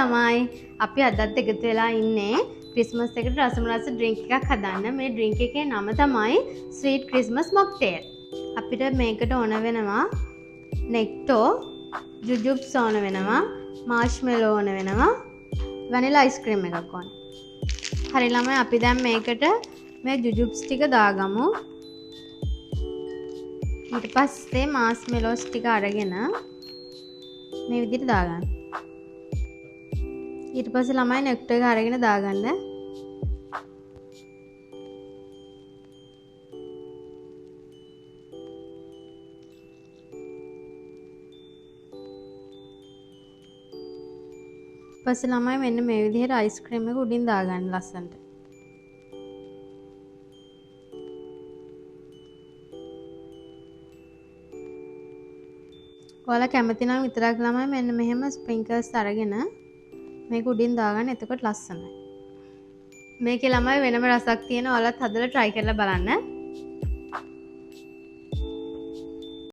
ළමයි අපි අදත් එකතු වෙලා ඉන්නේ ක්‍රිස්මස් එකට රසමරස ඩ්‍රින්ක් එකක් හදන්න. මේ ඩ්‍රින්ක් එකේ නම තමයි ස්වීට් ක්‍රිස්මස් මොක්ටේල්. අපිට මේකට ඕන වෙනවා නෙක්ටෝ, ජුජුබ්ස් ඕන වෙනවා, මාෂ්මෙලෝ ඕන වෙනවා, වැනිලා අයිස්ක්‍රීම් එකක් ඕන. හරි ළමයි අපි දැන් මේකට මේ ජුජුබ්ස් ටික දාගමු. ඊට පස්සේ මාෂ්මෙලෝස් ටික අරගෙන මේ විදිහට දාගන්න. ඊට පස්සේ ළමයි නෙක්ටෝ එක අරගෙන දාගන්න. පස්සේ ළමයි මෙන්න මේ විදිහට අයිස්ක්‍රීම් එක උඩින් දාගන්න ලස්සනට. ඔයාලා කැමති නම් විතරක් ළමයි මෙන්න මෙහෙම ස්ප්‍රින්කල්ස් අරගෙන මේක උඩින් දාගන්න. එතකොට ලස්සනයි. මේකේ ළමයි වෙනම රසක් තියෙනවා. ඔයාලත් හදලා try කරලා බලන්න.